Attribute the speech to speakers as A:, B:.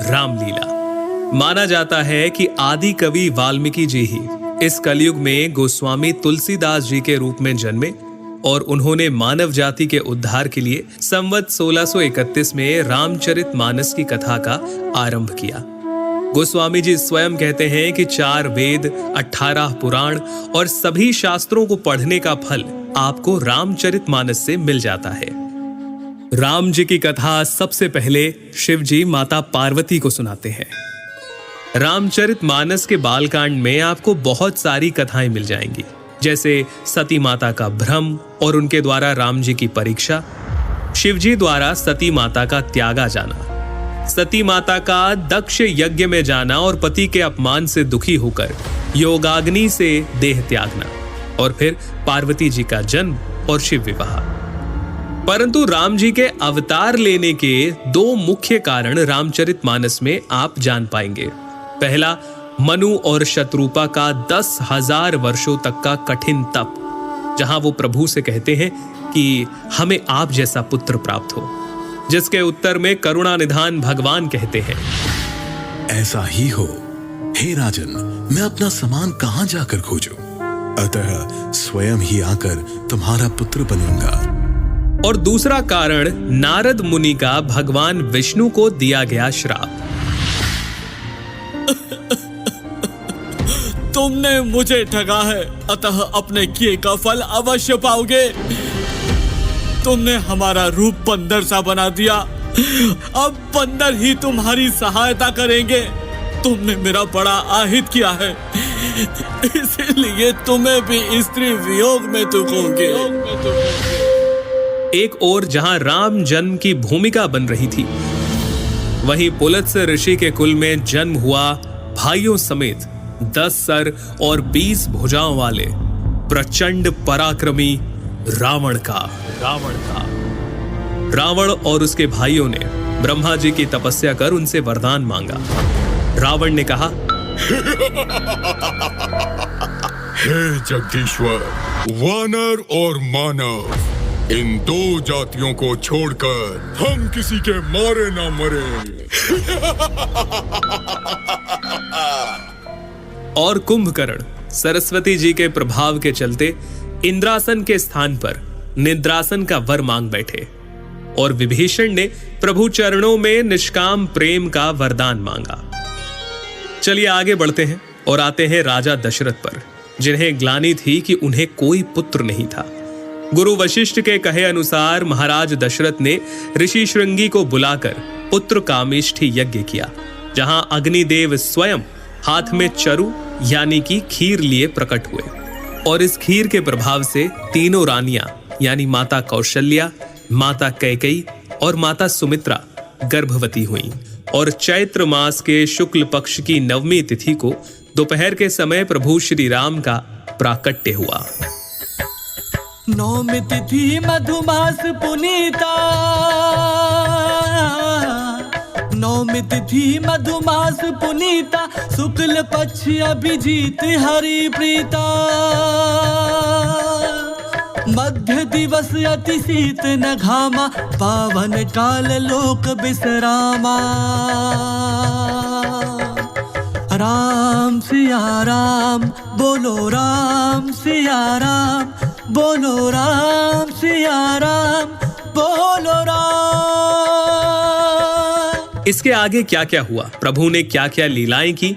A: रामलीला। माना जाता है कि आदि कवि वाल्मीकि जी ही इस कलयुग में गोस्वामी तुलसीदास जी के रूप में जन्मे और उन्होंने मानव जाति के उद्धार के लिए संवत 1631 में रामचरितमानस की कथा का आरंभ किया। गोस्वामी जी स्वयं कहते हैं कि 4 वेद, 18 पुराण और सभी शास्त्रों को पढ़ने का फल आपको रामचरितमानस से मिल जाता है। राम जी की कथा सबसे पहले शिव जी माता पार्वती को सुनाते हैं। रामचरितमानस के बालकांड में आपको बहुत सारी कथाएं मिल जाएंगी, जैसे सती माता का भ्रम और उनके द्वारा राम जी की परीक्षा, शिवजी द्वारा सती माता का त्यागा जाना, सती माता का दक्ष यज्ञ में जाना और पति के अपमान से दुखी होकर योगाग्नि से देह त्यागना, और फिर पार्वती जी का जन्म और शिव विवाह। परंतु राम जी के अवतार लेने के 2 मुख्य कारण रामचरितमानस में आप जान पाएंगे। पहला, मनु और शत्रुपा का 10,000 वर्षों तक का कठिन तप, जहां वो प्रभु से कहते हैं कि हमें आप जैसा पुत्र प्राप्त हो, जिसके उत्तर में करुणा निधान भगवान कहते हैं,
B: ऐसा ही हो हे राजन, मैं अपना सामान कहां जाकर खोजूं? अतः स्वयं ही आकर तुम्हारा पुत्र बनूंगा।
A: और दूसरा कारण नारद मुनि का भगवान विष्णु को दिया गया श्राप।
C: तुमने मुझे ठगा है, अतः अपने किए का फल अवश्य पाओगे। तुमने हमारा रूप बंदर सा बना दिया, अब बंदर ही तुम्हारी सहायता करेंगे। तुमने मेरा बड़ा आहित किया है, इसीलिए तुम्हें भी स्त्री वियोग में दुखोगे।
A: एक ओर जहां राम जन्म की भूमिका बन रही थी, वहीं पुलत्स्य ऋषि के कुल में जन्म हुआ भाइयों समेत 10 सर और 20 भुजाओं वाले प्रचंड पराक्रमी रावण का। रावण और उसके भाइयों ने ब्रह्मा जी की तपस्या कर उनसे वरदान मांगा। रावण ने कहा,
D: हे जगदीश्वर, वानर और मानव, इन 2 जातियों को छोड़कर हम किसी के मारे ना मरे।
A: और कुंभकर्ण सरस्वती जी के प्रभाव के चलते इंद्रासन के स्थान पर निद्रासन का वर मांग बैठे, और विभीषण ने प्रभु चरणों में निष्काम प्रेम का वरदान मांगा। चलिए आगे बढ़ते हैं और आते हैं राजा दशरथ पर, जिन्हें ग्लानि थी कि उन्हें कोई पुत्र नहीं था। गुरु वशिष्ठ के कहे अनुसार महाराज दशरथ ने ऋषि श्रृंगी को बुलाकर पुत्र कामेष्ठी यज्ञ किया, जहां अग्निदेव स्वयं हाथ में चरु यानी कि खीर लिए प्रकट हुए, और इस खीर के प्रभाव से तीनों रानियां यानी माता कौशल्या, माता कैकेयी और माता सुमित्रा गर्भवती हुईं, और चैत्र मास के शुक्ल पक्ष की 9वीं तिथि को दोपहर के समय प्रभु श्री राम का प्राकट्य हुआ।
C: 9वीं तिथि मधुमास पुनीता, 9वीं तिथि मधुमास पुनीता, शुक्ल पक्ष अभिजीत हरि प्रीता, मध्य दिवस अति शीत न घामा, पावन काल लोक विश्रामा। राम सिया राम बोलो, राम सिया राम बोलो, राम सिया राम बोलो राम।
A: इसके आगे क्या क्या हुआ, प्रभु ने क्या क्या लीलाएं की,